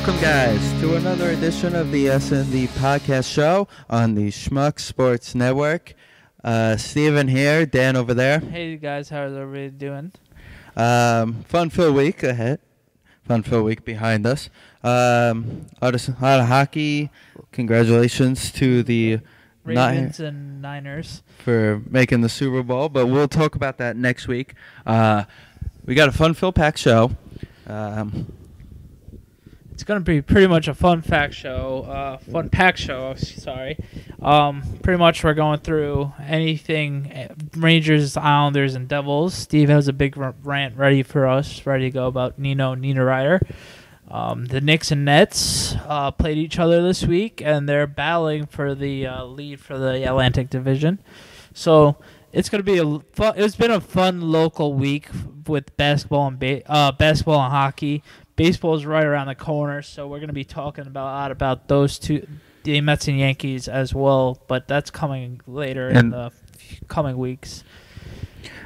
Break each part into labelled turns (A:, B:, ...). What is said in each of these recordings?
A: Welcome, guys, to another edition of the Sndpodcast show on the Schmuck Sports Network. Steven here, Dan over there.
B: Hey, guys, how's everybody doing?
A: Fun-filled week ahead. Fun-filled week behind us. A lot of hockey. Congratulations to the
B: Ravens and Niners
A: for making the Super Bowl, but we'll talk about that next week. We got a fun-filled packed show.
B: It's going to be pretty much a fun pack show. Pretty much we're going through anything Rangers, Islanders, and Devils. Steve has a big rant ready for us, ready to go about Nina Ryder. The Knicks and Nets played each other this week, and they're battling for the lead for the Atlantic Division. So it's going to be it's been a fun local week with basketball and hockey. Baseball is right around the corner, so we're going to be talking a lot about those two, the Mets and Yankees as well, but that's coming later in the coming weeks.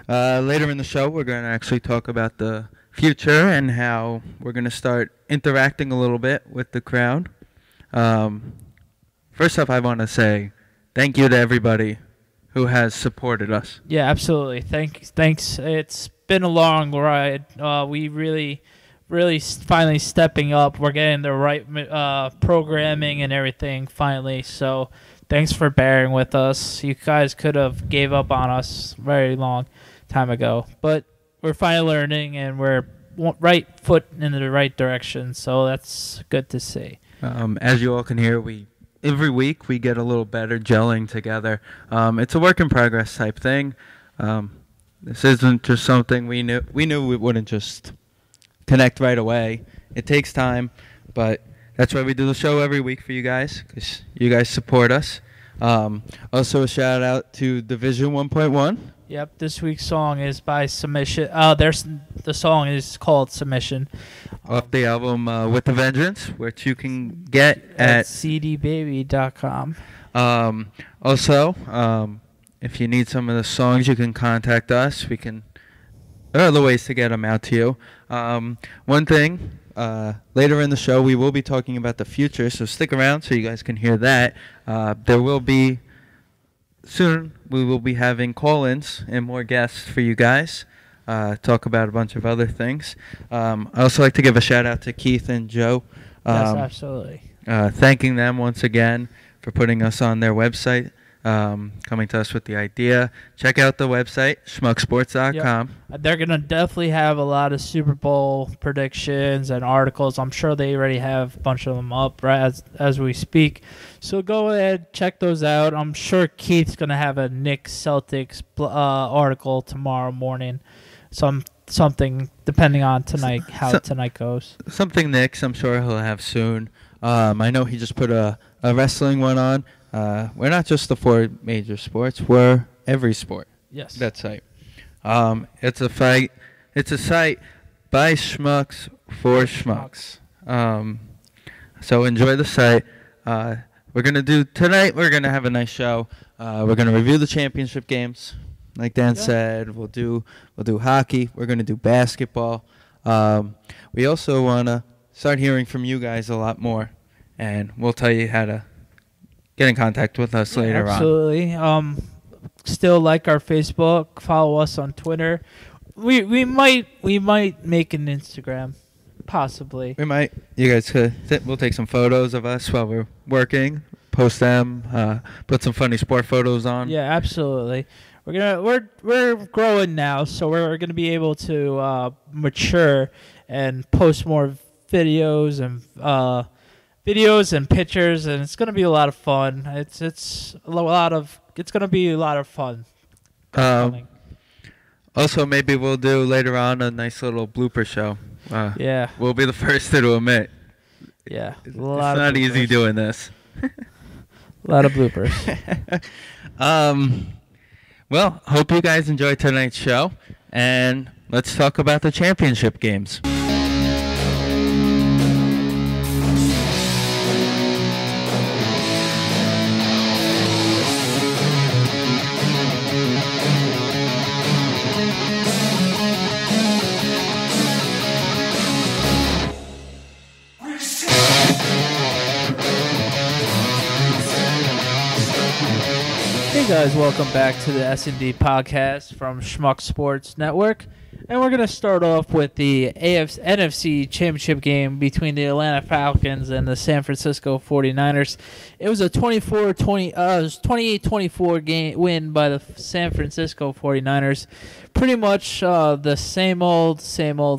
A: Later in the show, we're going to actually talk about the future and how we're going to start interacting a little bit with the crowd. First off, I want to say thank you to everybody who has supported us.
B: Yeah, absolutely. Thanks. It's been a long ride. We really finally stepping up. We're getting the right programming and everything finally. So thanks for bearing with us. You guys could have gave up on us very long time ago, but we're finally learning and we're right foot in the right direction. So that's good to see.
A: As you all can hear, every week we get a little better gelling together. It's a work in progress type thing. This isn't just something we knew we wouldn't just connect right away. It takes time, but that's why we do the show every week for you guys, because you guys support us. Also, a shout out to Division 1.1.
B: Yep, this week's song is by Submission. The song is called Submission.
A: Off the album With a Vengeance, which you can get at
B: cdbaby.com.
A: Also, if you need some of the songs, you can contact us. There are other ways to get them out to you. One thing, later in the show, we will be talking about the future, so stick around so you guys can hear that. Soon we will be having call-ins and more guests for you guys, talk about a bunch of other things. I also like to give a shout-out to Keith and Joe.
B: Yes, absolutely.
A: Thanking them once again for putting us on their website. Coming to us with the idea. Check out the website, schmucksports.com.
B: Yep. They're going to definitely have a lot of Super Bowl predictions and articles. I'm sure they already have a bunch of them up right as we speak. So go ahead, check those out. I'm sure Keith's going to have a Knicks Celtics article tomorrow morning. Something depending on tonight goes. Something
A: Knicks, I'm sure he'll have soon. I know he just put a wrestling one on. We're not just the four major sports. We're every sport.
B: Yes.
A: That's right. It's a site by Schmucks for Schmucks. So enjoy the site. We're gonna have a nice show. We're gonna review the championship games, like Dan said. We'll do hockey. We're gonna do basketball. We also wanna start hearing from you guys a lot more, and we'll tell you how to get in contact with us later
B: on. Absolutely. Still like our Facebook. Follow us on Twitter. We might make an Instagram, possibly.
A: We might. You guys we'll take some photos of us while we're working. Post them. Put some funny sport photos on.
B: Yeah, absolutely. We're growing now, so we're gonna be able to mature and post more videos and pictures, and it's gonna be a lot of fun. It's gonna be a lot of fun.
A: Also, maybe we'll do later on a nice little blooper show.
B: Yeah,
A: we'll be the first to admit.
B: Yeah,
A: it's not easy doing this.
B: A lot of bloopers.
A: Well, hope you guys enjoyed tonight's show, and let's talk about the championship games.
B: Hey guys, welcome back to the Sndpodcast from Schmuck Sports Network. And we're going to start off with the NFC Championship game between the Atlanta Falcons and the San Francisco 49ers. It was a 28-24 game win by the San Francisco 49ers. Pretty much the same old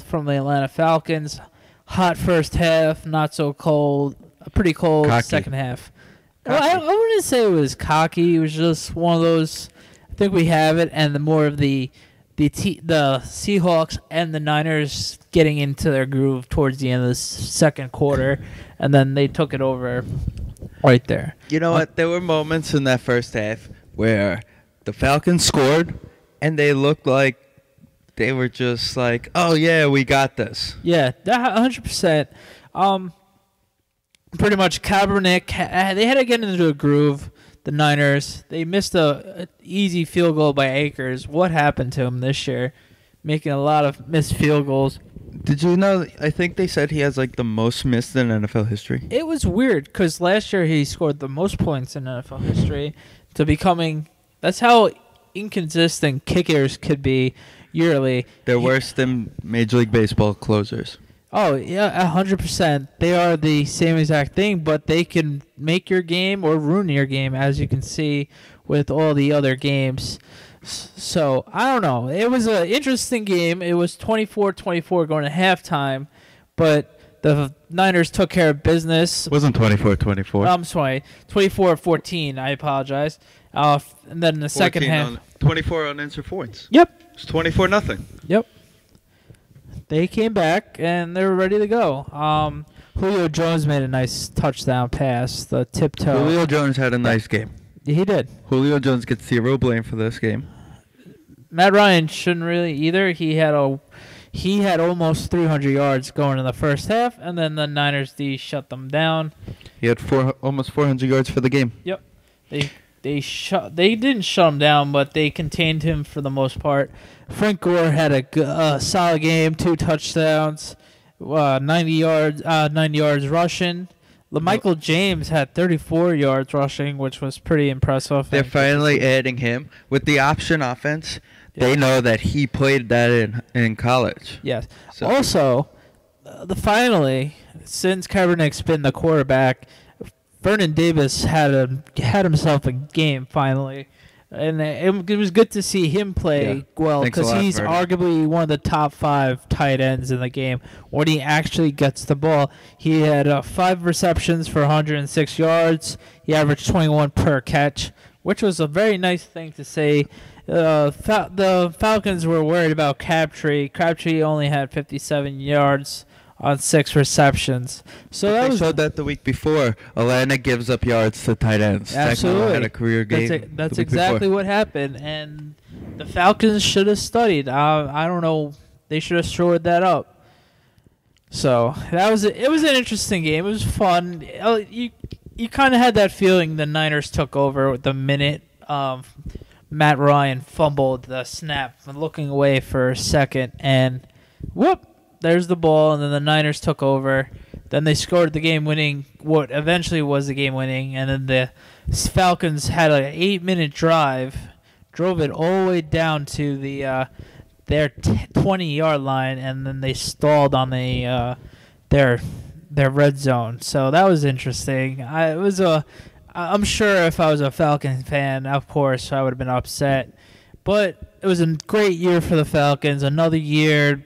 B: from the Atlanta Falcons. Hot first half, not so cold, pretty cold
A: Cocky.
B: Second half. Well, I wouldn't say it was cocky. It was just one of those. I think we have it, and the more of the Seahawks and the Niners getting into their groove towards the end of the second quarter, and then they took it over right there.
A: You know what? There were moments in that first half where the Falcons scored, and they looked like they were just like, "Oh yeah, we got this."
B: Yeah, 100%. Pretty much Kaepernick, they had to get into a groove, the Niners. They missed a easy field goal by Akers. What happened to him this year? Making a lot of missed field goals.
A: Did you know, I think they said he has like the most missed in NFL history.
B: It was weird because last year he scored the most points in NFL history to becoming, that's how inconsistent kickers could be yearly.
A: They're worse than Major League Baseball closers.
B: Oh, yeah, 100%. They are the same exact thing, but they can make your game or ruin your game, as you can see with all the other games. So, I don't know. It was an interesting game. It was 24-24 going to halftime, but the Niners took care of business.
A: It wasn't 24-24.
B: I'm sorry, 24-14. I apologize. And then in the second half.
A: 24 unanswered points.
B: Yep.
A: It's 24-0.
B: Yep. They came back, and they were ready to go. Julio Jones made a nice touchdown pass, the tiptoe.
A: Julio Jones had a nice game.
B: He did.
A: Julio Jones gets zero blame for this game.
B: Matt Ryan shouldn't really either. He had almost 300 yards going in the first half, and then the Niners D shut them down.
A: He had almost 400 yards for the game.
B: Yep. They didn't shut him down, but they contained him for the most part. Frank Gore had a solid game, 2 touchdowns, 90 yards rushing. LaMichael James had 34 yards rushing, which was pretty impressive.
A: They're finally adding him with the option offense. Yeah. They know that he played that in college.
B: Yes.
A: So.
B: Also, since Kaepernick's been the quarterback, Vernon Davis had himself a game finally, and it was good to see him play well because he's arguably one of the top 5 tight ends in the game. When he actually gets the ball, he had 5 receptions for 106 yards. He averaged 21 per catch, which was a very nice thing to say. The Falcons were worried about Crabtree. Crabtree only had 57 yards on 6 receptions. So
A: they showed that the week before. Atlanta gives up yards to tight ends.
B: Absolutely.
A: Had a career game.
B: That's exactly what happened, and the Falcons should have studied. I don't know. They should have shored that up. So it was an interesting game. It was fun. You kind of had that feeling the Niners took over the minute Matt Ryan fumbled the snap, looking away for a second, and whoop. There's the ball, and then the Niners took over. Then they scored the game-winning, what eventually was the game-winning, and then the Falcons had an 8-minute drive, drove it all the way down to their 20-yard line, and then they stalled on their red zone. So that was interesting. I'm sure if I was a Falcons fan, of course, I would have been upset. But it was a great year for the Falcons. Another year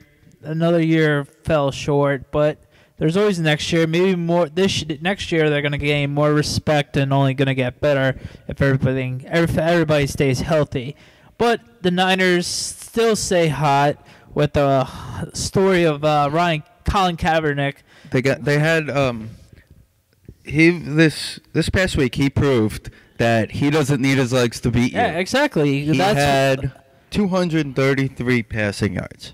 B: fell short, but there's always next year. Maybe more. Next year they're going to gain more respect and only going to get better if everybody stays healthy. But the Niners still stay hot with the story of Colin Kaepernick. This
A: past week he proved that he doesn't need his legs to beat you.
B: Yeah, exactly.
A: He had 233 passing yards.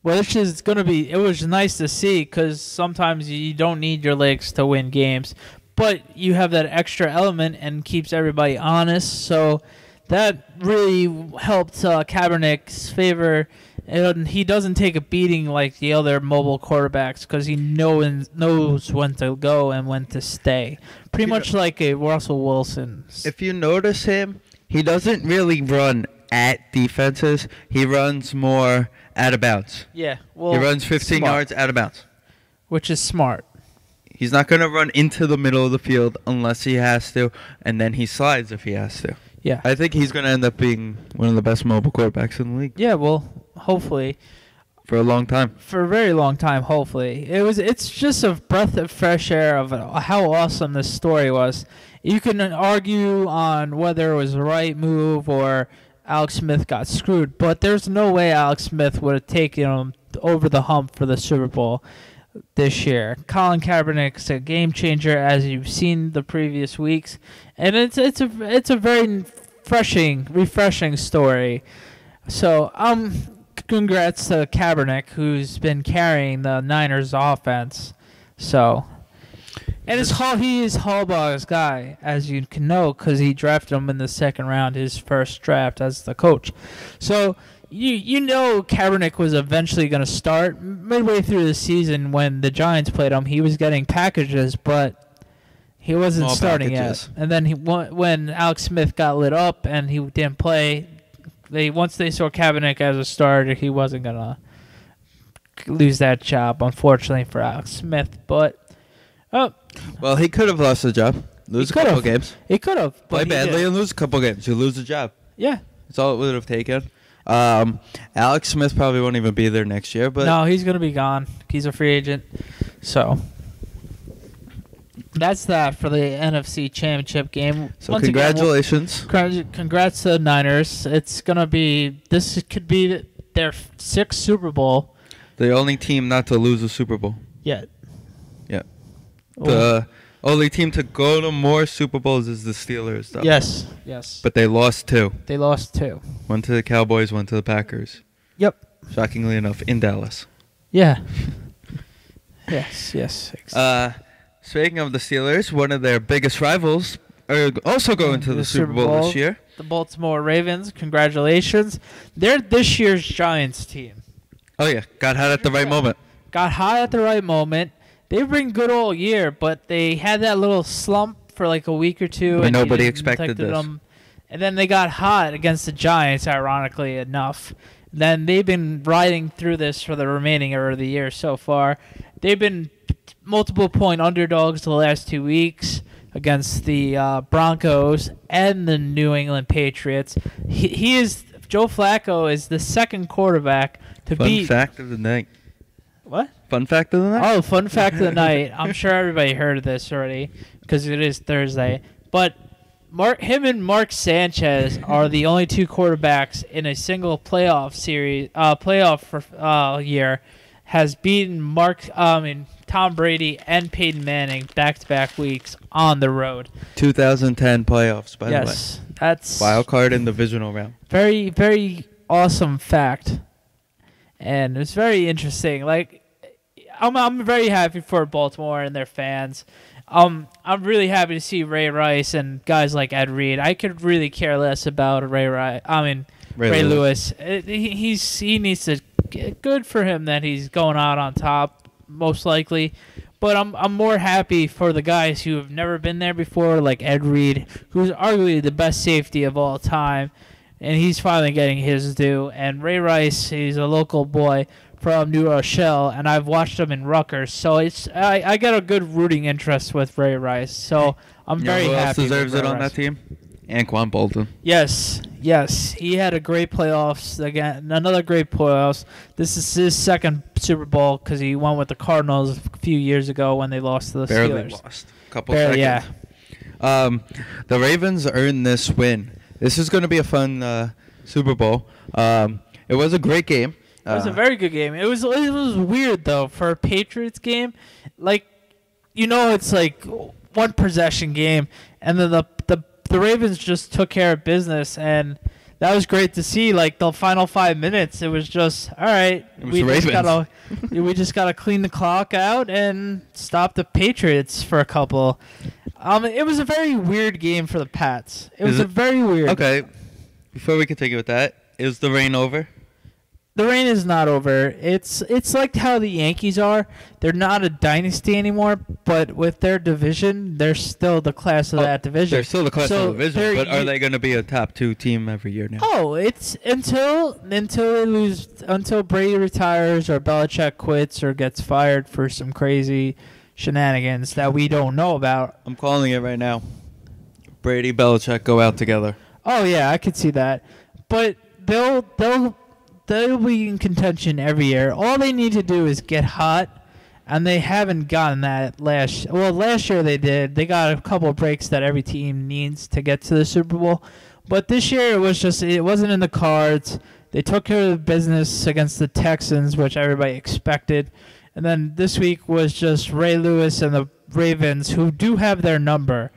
B: Well, it was nice to see because sometimes you don't need your legs to win games, but you have that extra element and keeps everybody honest. So that really helped Kaepernick's favor And he doesn't take a beating like the other mobile quarterbacks because he knows when to go and when to stay. Pretty much like a Russell Wilson.
A: If you notice him, he doesn't really run at defenses. He runs more out of bounds.
B: Yeah. Well,
A: he runs 15 yards out of bounds.
B: Which is smart.
A: He's not going to run into the middle of the field unless he has to, and then he slides if he has to.
B: Yeah.
A: I think he's going to end up being one of the best mobile quarterbacks in the league.
B: Yeah, well, hopefully.
A: For a long time.
B: For a very long time, hopefully. It's just a breath of fresh air of how awesome this story was. You can argue on whether it was the right move or Alex Smith got screwed, but there's no way Alex Smith would have taken him over the hump for the Super Bowl this year. Colin Kaepernick's a game changer, as you've seen the previous weeks, and it's a very refreshing story. So congrats to Kaepernick, who's been carrying the Niners offense. So, and he is Harbaugh's guy, as you can know, because he drafted him in the second round, his first draft as the coach. So you know Kaepernick was eventually going to start. Midway through the season when the Giants played him, he was getting packages, but he wasn't starting yet. And then when Alex Smith got lit up and he didn't play, once they saw Kaepernick as a starter, he wasn't going to lose that job, unfortunately, for Alex Smith. But
A: well, he could have lost the job. Lose a couple games.
B: He could have.
A: Play badly and lose a couple games. You lose the job.
B: Yeah.
A: That's all it would have taken. Alex Smith probably won't even be there next year. But
B: no, he's going to be gone. He's a free agent. So that's that for the NFC Championship game.
A: So once congratulations.
B: Congrats to the Niners. This could be their 6th Super Bowl.
A: The only team not to lose a Super Bowl.
B: Yet.
A: Yeah. The only team to go to more Super Bowls is the Steelers, though.
B: Yes.
A: But they lost 2.
B: One
A: to the Cowboys, one to the Packers.
B: Yep.
A: Shockingly enough, in Dallas.
B: Yeah. Yes. Exactly.
A: Speaking of the Steelers, one of their biggest rivals are also going to the Super Bowl this year.
B: The Baltimore Ravens. Congratulations. They're this year's Giants team.
A: Oh, yeah. Got hot at the right moment.
B: They've been good all year, but they had that little slump for like a week or two.
A: And nobody expected this.
B: And then they got hot against the Giants, ironically enough. Then they've been riding through this for the remaining of the year so far. They've been multiple point underdogs the last 2 weeks against the Broncos and the New England Patriots. Joe Flacco is the second quarterback to beat.
A: Fun fact of the night.
B: What?
A: Fun fact of the night?
B: Oh, fun fact of the night. I'm sure everybody heard of this already because it is Thursday. But him and Mark Sanchez are the only 2 quarterbacks in a single playoff year has beaten Tom Brady and Peyton Manning back-to-back weeks on the road.
A: 2010 playoffs, by the way.
B: Yes, that's
A: wild card in the divisional round.
B: Very, very awesome fact, and it's very interesting. Like, I'm very happy for Baltimore and their fans. I'm really happy to see Ray Rice and guys like Ed Reed. I could really care less about Ray Lewis. He needs to. Good for him that he's going out on top, most likely. But I'm more happy for the guys who have never been there before, like Ed Reed, who's arguably the best safety of all time, and he's finally getting his due. And Ray Rice, he's a local boy from New Rochelle, and I've watched him in Rutgers, so I get a good rooting interest with Ray Rice. So I'm very happy. Who else
A: deserves it on that team? Anquan Bolton.
B: Yes, he had a great playoffs again. Another great playoffs. This is his second Super Bowl because he won with the Cardinals a few years ago when they lost to the Steelers.
A: Barely lost. Couple seconds.
B: Yeah.
A: The Ravens earned this win. This is going to be a fun Super Bowl. It was a great game.
B: It was a very good game. It was weird though for a Patriots game, like it's like one possession game, and then the Ravens just took care of business, and that was great to see. Like the final 5 minutes, it was just all right. We just gotta clean the clock out and stop the Patriots for a couple. It was a very weird game for the Pats. It was very weird.
A: Okay, before we continue with that, is the rain over?
B: the reign is not over. It's like how the Yankees are. They're not a dynasty anymore, but with their division, they're still the class of that division.
A: They're still the class of the division, but are they going to be a top 2 team every year now?
B: Oh, it's until they lose, until Brady retires or Belichick quits or gets fired for some crazy shenanigans that we don't know about.
A: I'm calling it right now. Brady, Belichick go out together.
B: Oh yeah, I could see that, but they'll be in contention every year. All they need to do is get hot, and they haven't gotten that last year they did. They got a couple of breaks that every team needs to get to the Super Bowl. But this year it wasn't in the cards. They took care of business against the Texans, which everybody expected. And then this week was just Ray Lewis and the Ravens, who do have their number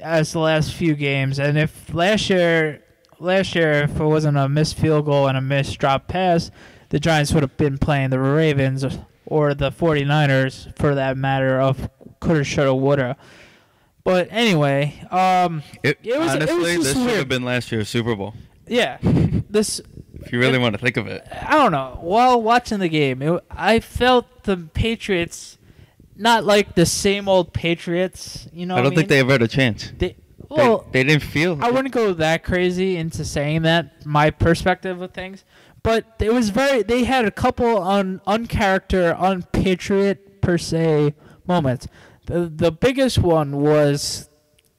B: as the last few games. And if last year, if it wasn't a missed field goal and a missed drop pass, the Giants would have been playing the Ravens or the 49ers, for that matter, of coulda, shoulda, woulda. But anyway,
A: it was honestly,
B: just
A: this
B: weird.
A: should have been last year's Super Bowl.
B: Yeah.
A: If you really want to think of it.
B: I don't know. While watching the game, I felt the Patriots not like the same old Patriots. You know,
A: I don't think they ever had a chance. They didn't feel.
B: I wouldn't go that crazy into saying that, my perspective of things, but it was they had a couple unpatriot per se moments. The biggest one was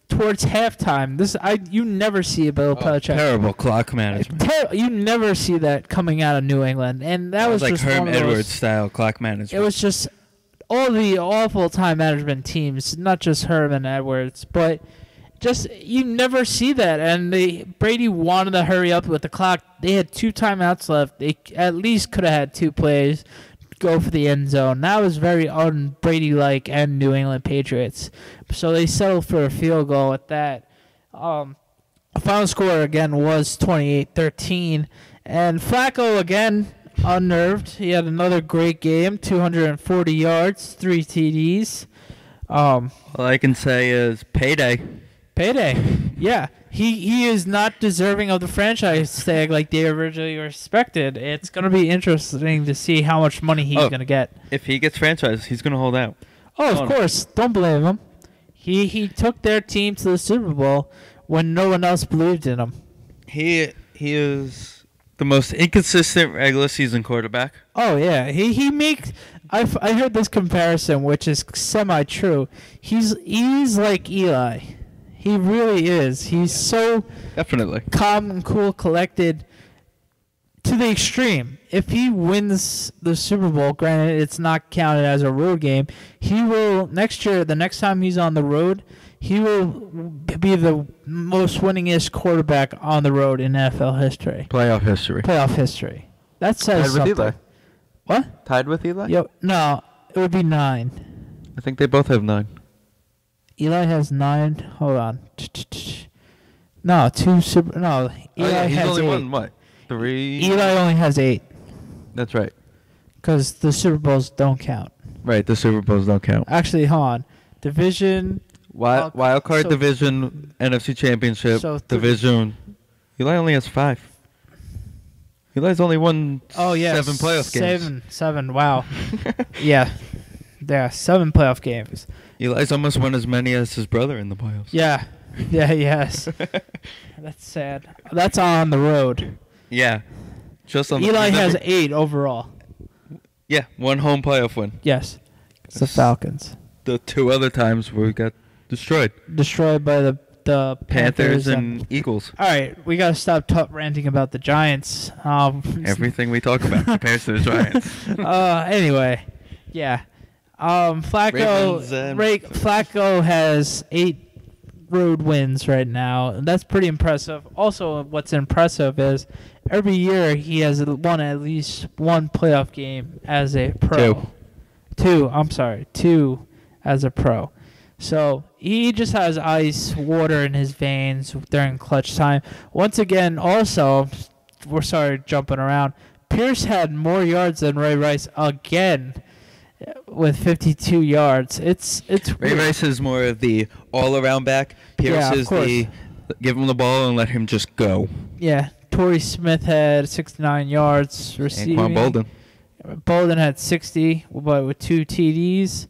B: towards halftime. You never see a Bill Belichick.
A: Terrible clock management.
B: You never see that coming out of New England, and that was
A: like
B: just
A: Herm
B: one of those,
A: Edwards style clock management.
B: It was just all the awful time management teams, not just Herm and Edwards, but just you never see that. And Brady wanted to hurry up with the clock. They had 2 timeouts left. They at least could have had 2 plays. Go for the end zone. That was very un-Brady-like and New England Patriots. So they settled for a field goal at that. The final score, again, was 28-13. And Flacco, again, unnerved. He had another great game, 240 yards, 3 TDs.
A: All I can say is payday.
B: Yeah. He is not deserving of the franchise tag like they originally expected. It's going to be interesting to see how much money he's going to get.
A: If he gets franchised, he's going to hold out.
B: Oh, of course. Don't blame him. He took their team to the Super Bowl when no one else believed in him.
A: He is the most inconsistent regular season quarterback.
B: Oh, yeah. He makes... I heard this comparison, which is semi-true. He's like Eli. He really is. He's so
A: definitely
B: calm and cool, collected to the extreme. If he wins the Super Bowl, granted it's not counted as a road game, he will next year, the next time he's on the road, he will be the most winningest quarterback on the road in NFL history.
A: Playoff history.
B: That says something.
A: With Eli.
B: What?
A: Tied with Eli?
B: Yep. No, it would be 9.
A: I think they both have 9.
B: Eli has 9. Hold on. No, 2 Super. No, Eli
A: he's
B: has
A: only
B: 8.
A: won what? 3.
B: Eli only has 8.
A: That's right.
B: Because the Super Bowls don't count.
A: Right, the Super Bowls don't count.
B: Actually, hold on. Division.
A: Wild card division, NFC Championship division. Eli only has 5. Eli's only won 7 playoff games.
B: 7. Wow. Yeah. 7 playoff games.
A: Eli's almost won as many as his brother in the playoffs.
B: Yeah. Yes. That's sad. That's on the road.
A: Yeah. Just on
B: Eli has 8 overall.
A: Yeah, 1 home playoff win.
B: Yes. It's the Falcons.
A: The 2 other times we got destroyed.
B: Destroyed by the
A: Panthers and Eagles.
B: All right, we got to stop ranting about the Giants.
A: Everything we talk about compares to the Giants.
B: Anyway, yeah. Flacco has 8 road wins right now. And that's pretty impressive. Also, what's impressive is every year he has won at least 1 playoff game as a pro. 2 as a pro. So he just has ice, water in his veins during clutch time. Once again, also, we're sorry jumping around, Pierce had more yards than Ray Rice again with 52 yards. It's
A: Ray Rice is more of the all-around back. Pierce is the give him the ball and let him just go.
B: Yeah, Torrey Smith had 69 yards receiving.
A: Anquan
B: Bolden had 60, but with 2 TDs.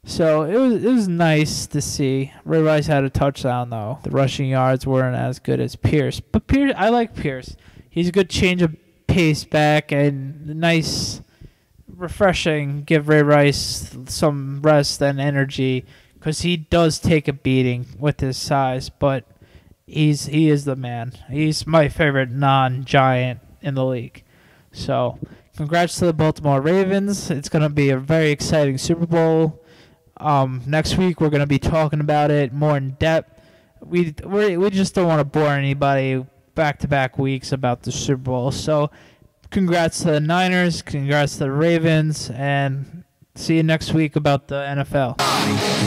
B: So it was nice to see. Ray Rice had a touchdown, though. The rushing yards weren't as good as Pierce. But Pierce, I like Pierce. He's a good change of pace back and nice, refreshing. Give Ray Rice some rest and energy because he does take a beating with his size. But he is the man. He's my favorite non-giant in the league. So congrats to the Baltimore Ravens. It's going to be a very exciting Super Bowl. Next week we're going to be talking about it more in depth. We just don't want to bore anybody back-to-back weeks about the Super Bowl. So congrats to the Niners, congrats to the Ravens, and see you next week about the NFL.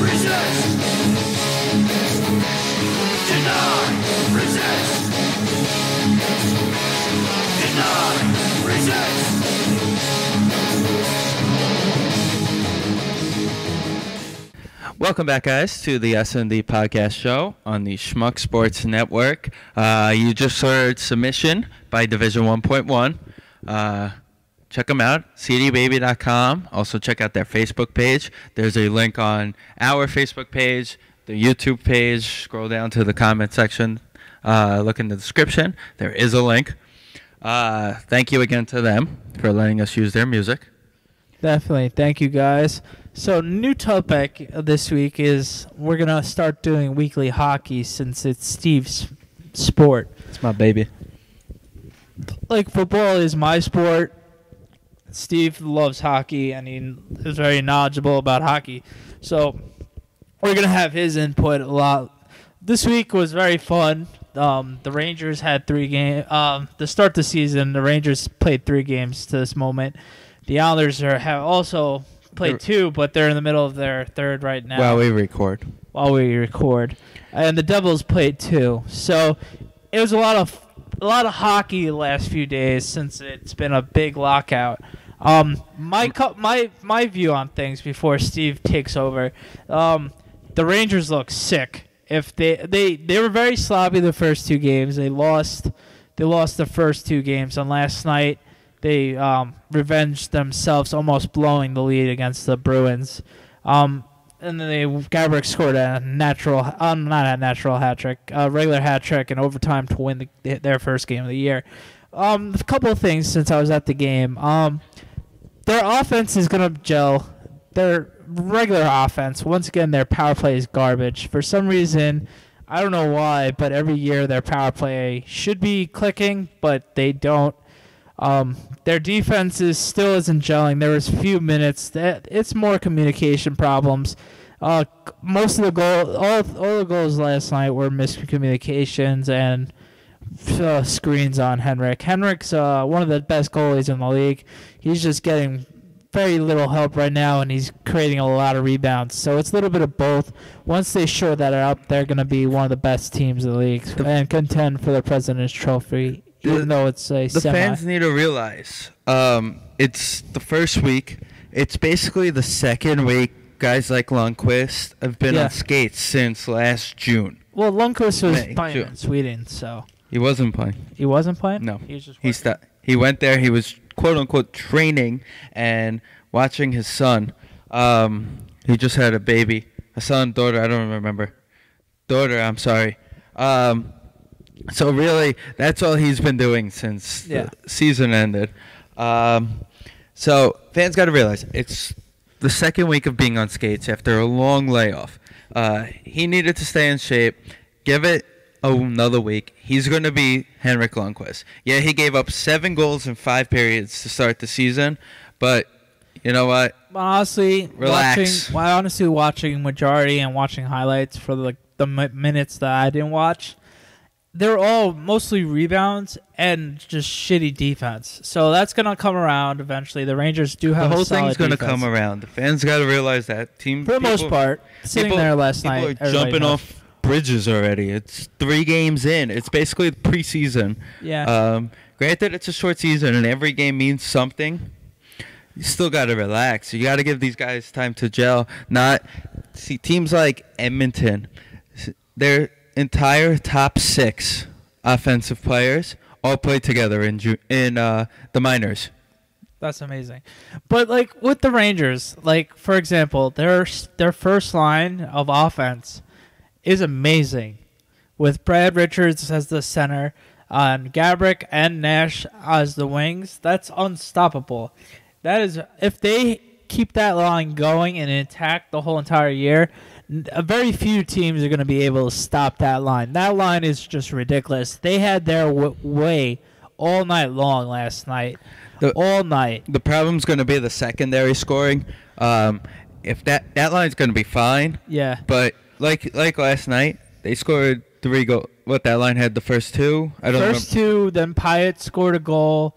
C: Resist. Deny. Resist. Deny. Resist.
A: Welcome back, guys, to the Sndpodcast show on the Schmuck Sports Network. You just heard Submission by Division 1.1. Check them out, cdbaby.com. Also, check out their Facebook page. There's a link on our Facebook page, the YouTube page. Scroll down to the comment section. Look in the description. There is a link. Thank you again to them for letting us use their music.
B: Definitely. Thank you, guys. So, new topic this week is we're going to start doing weekly hockey since it's Steve's sport.
A: It's my baby.
B: Like, football is my sport. Steve loves hockey, and he is very knowledgeable about hockey. So, we're going to have his input a lot. This week was very fun. The Rangers had 3 games. To start the season, the Rangers played 3 games to this moment. The Islanders have also played 2, but they're in the middle of their 3rd right now.
A: While we record.
B: And the Devils played 2. So it was a lot of hockey the last few days since it's been a big lockout. My view on things before Steve takes over. The Rangers look sick. If they were very sloppy the first 2 games. They lost the first 2 games, and last night they revenged themselves, almost blowing the lead against the Bruins. And then Gaborik scored a regular hat trick in overtime to win their first game of the year. A couple of things since I was at the game. Their offense is going to gel. Their regular offense, once again, their power play is garbage. For some reason, I don't know why, but every year their power play should be clicking, but they don't. Their defense still isn't gelling. There was a few minutes. It's more communication problems. Most of all the goals last night were miscommunications and screens on Henrik. Henrik's one of the best goalies in the league. He's just getting very little help right now, and he's creating a lot of rebounds. So it's a little bit of both. Once they shore that up, they're going to be one of the best teams in the league and contend for the President's Trophy. Even though it's a
A: the fans need to realize it's the first week. It's basically the second week. Guys like Lundqvist have been on skates since last June.
B: Well, Lundqvist was playing in Sweden, so
A: he wasn't playing.
B: He wasn't playing?
A: No,
B: he was just
A: he went there. He was quote unquote training and watching his son. He just had a baby, a son, daughter. I don't remember. Daughter. I'm sorry. So really, that's all he's been doing since the season ended. So fans got to realize it's the second week of being on skates after a long layoff. He needed to stay in shape. Give it another week. He's going to be Henrik Lundqvist. Yeah, he gave up 7 goals in 5 periods to start the season, but you know what?
B: Honestly,
A: relax.
B: Watching majority and watching highlights for the minutes that I didn't watch, they're all mostly rebounds and just shitty defense. So that's going to come around eventually. The Rangers do have
A: the whole
B: a solid
A: thing's going to
B: defense.
A: come around. The fans got to realize that.
B: For the most part, sitting there last night.
A: People are jumping off bridges already. It's 3 games in. It's basically preseason.
B: Yeah.
A: Granted, it's a short season and every game means something. You still got to relax. You got to give these guys time to gel. See teams like Edmonton, their entire top 6 offensive players all played together in the minors.
B: That's amazing. But like with the Rangers, like for example, their first line of offense is amazing, with Brad Richards as the center, and Gabrick and Nash as the wings. That's unstoppable. That is, if they keep that line going and intact the whole entire year, very few teams are going to be able to stop that line. That line is just ridiculous. They had their way all night long last night. All night.
A: The problem's going to be the secondary scoring. If that line's going to be fine.
B: Yeah.
A: But like last night, they scored 3 goals. What, that line had the first 2? I don't
B: First
A: remember.
B: 2, then Pyatt scored a goal.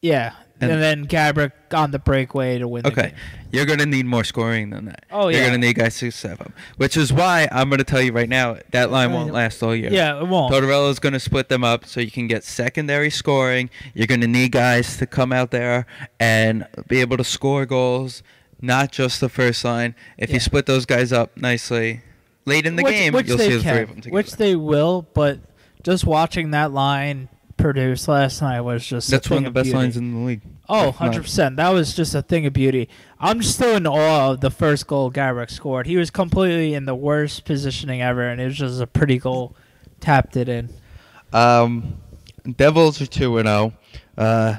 B: Yeah. And then Gabrick on the breakaway to win the game.
A: You're going to need more scoring than that.
B: Oh, yeah.
A: You're going to need guys to step up. Which is why I'm going to tell you right now, that line won't last all year.
B: Yeah, it won't.
A: Tortorella's going to split them up so you can get secondary scoring. You're going to need guys to come out there and be able to score goals, not just the first line. If you split those guys up nicely late in the game, you'll see the 3 of them together.
B: Which they will, but just watching that line produce last night was just
A: That's
B: a thing
A: one of the best
B: beauty.
A: lines in the league.
B: Oh, 100%. That was just a thing of beauty. I'm still in awe of the first goal Gabrick scored. He was completely in the worst positioning ever, and it was just a pretty goal. Tapped it in.
A: Devils are 2-0.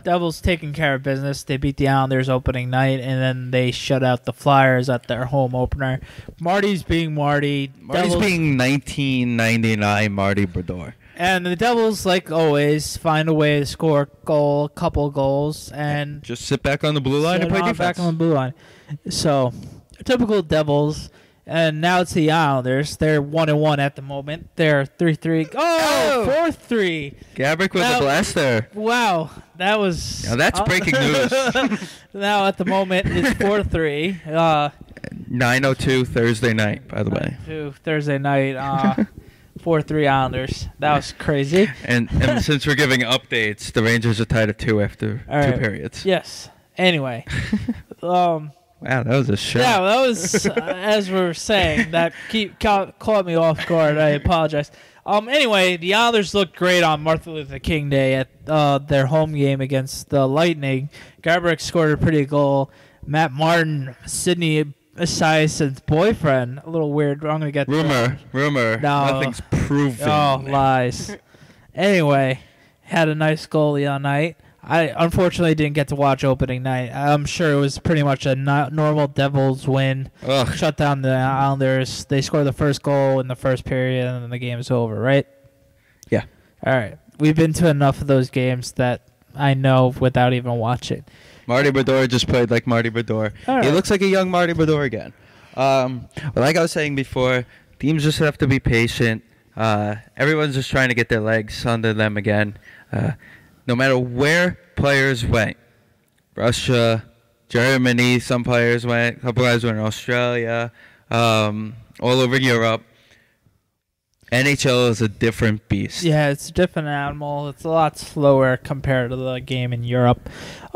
B: Devils taking care of business. They beat the Islanders opening night, and then they shut out the Flyers at their home opener. Marty's being Marty.
A: Marty's being 1999 Marty Brodeur.
B: And the Devils, like always, find a way to score a couple goals, and
A: just sit back on the blue line and play defense.
B: Back on the blue line. So, typical Devils. And now it's the Islanders. They're 1-1 at the moment. They're 3-3. Oh, 4-3.
A: Gabrick with a blast there.
B: Wow, that was.
A: Now that's breaking news.
B: Now at the moment it's 4-3.
A: 9:02 Thursday night, by the way.
B: Thursday night. 4-3 Islanders. That was crazy.
A: And since we're giving updates, the Rangers are tied at 2 after 2 periods.
B: Yes. Anyway.
A: Wow, that was a shot.
B: Yeah, that was, as we were saying, that caught me off guard. I apologize. Anyway, the Islanders looked great on Martin Luther King Day at their home game against the Lightning. Gabrick scored a pretty goal. Matt Martin, Sydney Esiason's boyfriend. A little weird. I'm going to get
A: Rumor.
B: No.
A: Nothing's proven.
B: Oh, lies. Anyway, had a nice goal the other night. I unfortunately didn't get to watch opening night. I'm sure it was pretty much a normal Devils win.
A: Ugh.
B: Shut down the Islanders. They scored the first goal in the first period, and then the game's over, right?
A: Yeah.
B: All right. We've been to enough of those games that I know without even watching.
A: Marty Brodeur just played like Marty Brodeur.
B: Right.
A: He looks like a young Marty Brodeur again. But like I was saying before, teams just have to be patient. Everyone's just trying to get their legs under them again. No matter where players went, Russia, Germany, some players went, a couple guys went in Australia, all over Europe. NHL is a different beast.
B: Yeah, it's a different animal. It's a lot slower compared to the game in Europe.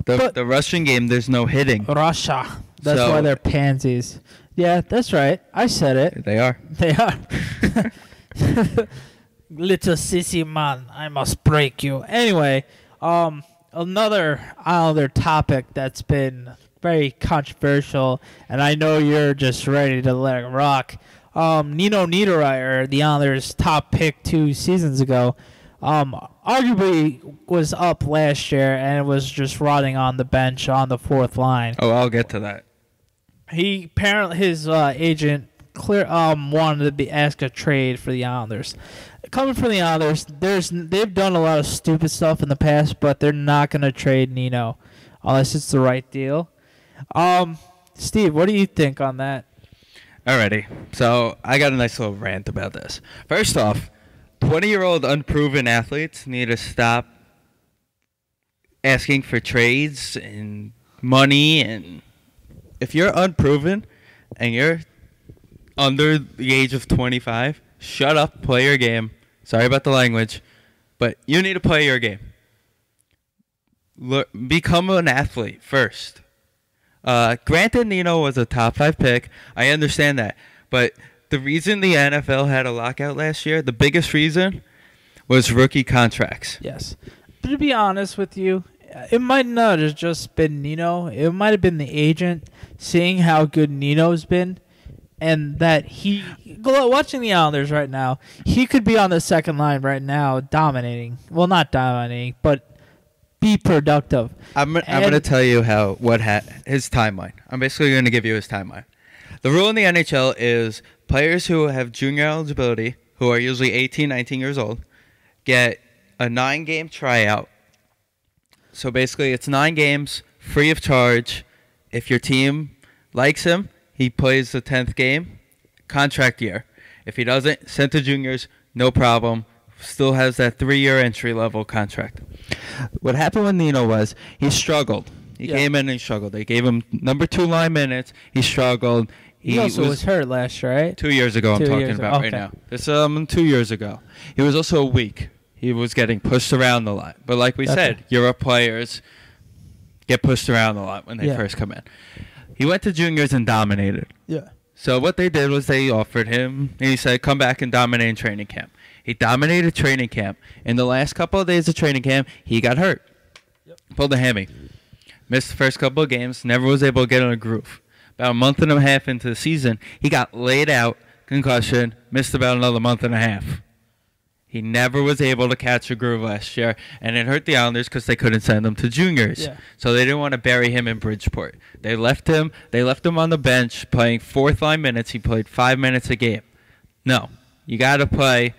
A: The Russian game, there's no hitting.
B: Russia. That's why they're pansies. Yeah, that's right. I said it.
A: They are.
B: They are. Little sissy man, I must break you. Anyway, another Islander topic that's been very controversial, and I know you're just ready to let it rock. Nino Niederreiter, the Islanders' top pick 2 seasons ago, arguably was up last year and was just rotting on the bench on the 4th line.
A: Oh, I'll get to that.
B: He apparently his agent wanted to ask a trade for the Islanders. Coming from the Islanders, they've done a lot of stupid stuff in the past, but they're not going to trade Nino unless it's the right deal. Steve, what do you think on that?
A: Alrighty, so I got a nice little rant about this. First off, 20-year-old unproven athletes need to stop asking for trades and money. And if you're unproven and you're under the age of 25, shut up, play your game. Sorry about the language, but you need to play your game. Become an athlete first. Granted, Nino was a top 5 pick. I understand that. But the reason the NFL had a lockout last year, the biggest reason, was rookie contracts.
B: Yes. But to be honest with you, it might not have just been Nino. It might have been the agent seeing how good Nino's been, and that watching the Islanders right now, he could be on the second line right now dominating. Well, not dominating, but be productive.
A: I'm going to tell you his timeline. I'm basically going to give you his timeline. The rule in the NHL is players who have junior eligibility, who are usually 18, 19 years old, get a 9-game tryout. So basically it's 9 games, free of charge. If your team likes him, he plays the 10th game, contract year. If he doesn't, sent to juniors, no problem. Still has that 3-year entry-level contract. What happened with Nino was he struggled. He came in and he struggled. They gave him number 2 line minutes. He struggled.
B: He also was hurt last year, right?
A: 2 years ago I'm talking about right now. This 2 years ago. He was also weak. He was getting pushed around a lot. But like we said, Europe players get pushed around a lot when they first come in. He went to juniors and dominated. Yeah. So what they did was they offered him, and he said, come back and dominate in training camp. He dominated training camp. In the last couple of days of training camp, he got hurt. Pulled a hammy. Missed the first couple of games. Never was able to get in a groove. About a month and a half into the season, he got laid out, concussion, missed about another month and a half. He never was able to catch a groove last year, and it hurt the Islanders because they couldn't send him to juniors. Yeah. So they didn't want to bury him in Bridgeport. They left him on the bench playing 4th-line minutes. He played 5 minutes a game. No, you got to play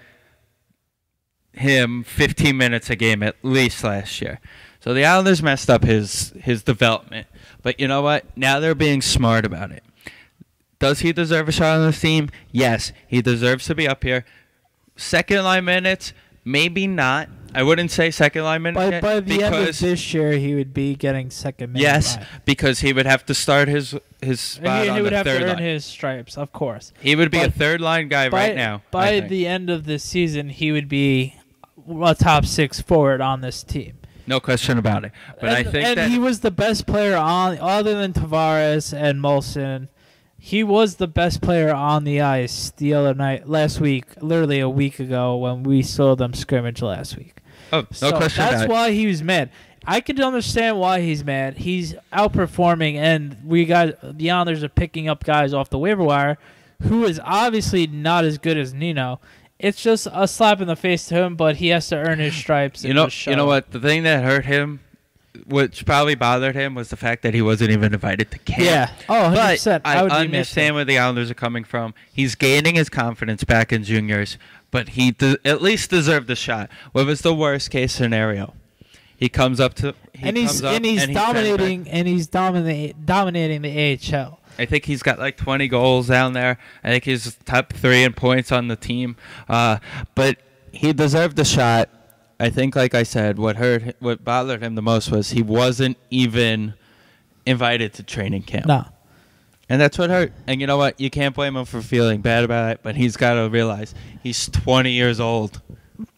A: him 15 minutes a game at least last year. So the Islanders messed up his development. But you know what? Now they're being smart about it. Does he deserve a shot on this team? Yes, he deserves to be up here. Second line minutes, maybe not. I wouldn't say second line minutes.
B: By the end of this year, he would be getting second minute.
A: Yes, because he would have to start his spot on the third line.
B: He would have to earn his stripes, of course.
A: He would be a third line guy right now.
B: By the end of this season, he would be a top 6 forward on this team.
A: No question about it. But I think that
B: he was the best player on, other than Tavares and Molson. He was the best player on the ice last week, literally a week ago when we saw them scrimmage last week.
A: Oh, no question about it.
B: That's why he was mad. I can understand why he's mad. He's outperforming, and the Islanders are picking up guys off the waiver wire who is obviously not as good as Nino. It's just a slap in the face to him, but he has to earn his stripes.
A: You know what? The thing that hurt him, which probably bothered him, was the fact that he wasn't even invited to camp.
B: Yeah. Oh, 100%.
A: But I understand where the Islanders are coming from. He's gaining his confidence back in juniors, but he at least deserved a shot. What was the worst case scenario? He comes up to
B: he's dominating the AHL.
A: I think he's got like 20 goals down there. I think he's top 3 in points on the team. But he deserved a shot. I think, like I said, what bothered him the most was he wasn't even invited to training camp.
B: No.
A: And that's what hurt. And you know what? You can't blame him for feeling bad about it, but he's got to realize he's 20 years old.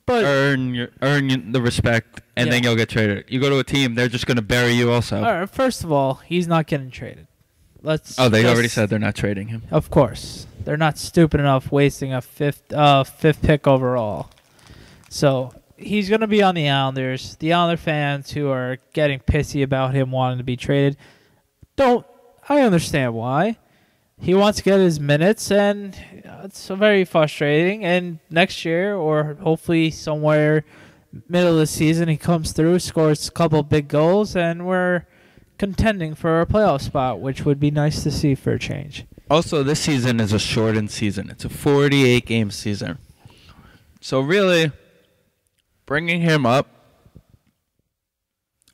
A: But earn the respect, and then you'll get traded. You go to a team, they're just going to bury you also.
B: All right, first of all, he's not getting traded.
A: They already said they're not trading him.
B: Of course. They're not stupid enough wasting a fifth pick overall. So he's going to be on the Islanders. The Islander fans who are getting pissy about him wanting to be traded, I understand why. He wants to get his minutes, and it's very frustrating. And next year, or hopefully somewhere middle of the season, he comes through, scores a couple big goals, and we're contending for a playoff spot, which would be nice to see for a change.
A: Also, this season is a shortened season. It's a 48-game season. So really, bringing him up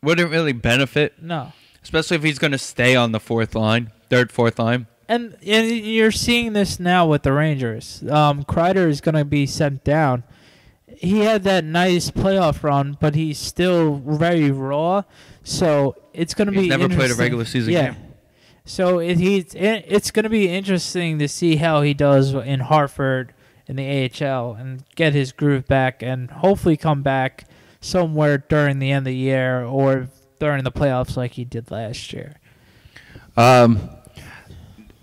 A: wouldn't really benefit.
B: No.
A: Especially if he's going to stay on the fourth line.
B: And you're seeing this now with the Rangers. Kreider is going to be sent down. He had that nice playoff run, but he's still very raw. So it's going to be
A: never played a regular season game.
B: So it's going to be interesting to see how he does in Hartford in the AHL and get his groove back and hopefully come back somewhere during the end of the year or during the playoffs like he did last year.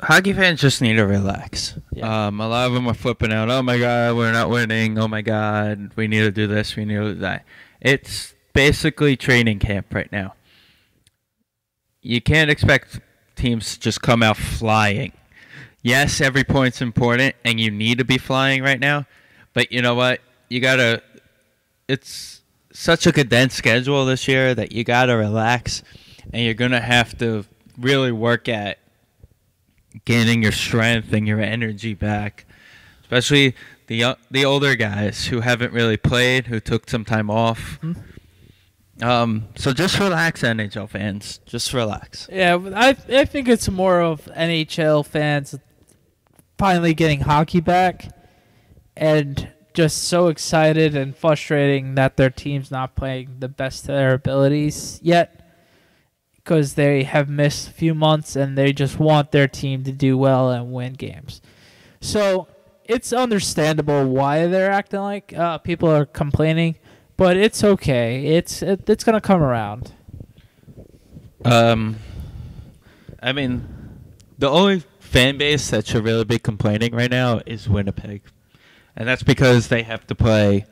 A: hockey fans just need to relax.
B: Yeah.
A: A lot of them are flipping out. Oh my God, we're not winning. Oh my God, we need to do this. We need to do that. It's basically training camp right now. You can't expect teams to just come out flying. Yes, every point's important, and you need to be flying right now. But you know what? It's such a condensed schedule this year that you gotta relax, and you're gonna have to really work at gaining your strength and your energy back, especially the older guys who haven't really played, who took some time off. So just relax, NHL fans. Just relax.
B: Yeah, but I think it's more of NHL fans finally getting hockey back and just so excited and frustrating that their team's not playing the best of their abilities yet because they have missed a few months and they just want their team to do well and win games. So it's understandable why they're acting like people are complaining, but it's okay. It's going to come around.
A: I mean, the only fan base that should really be complaining right now is Winnipeg. And that's because they have to play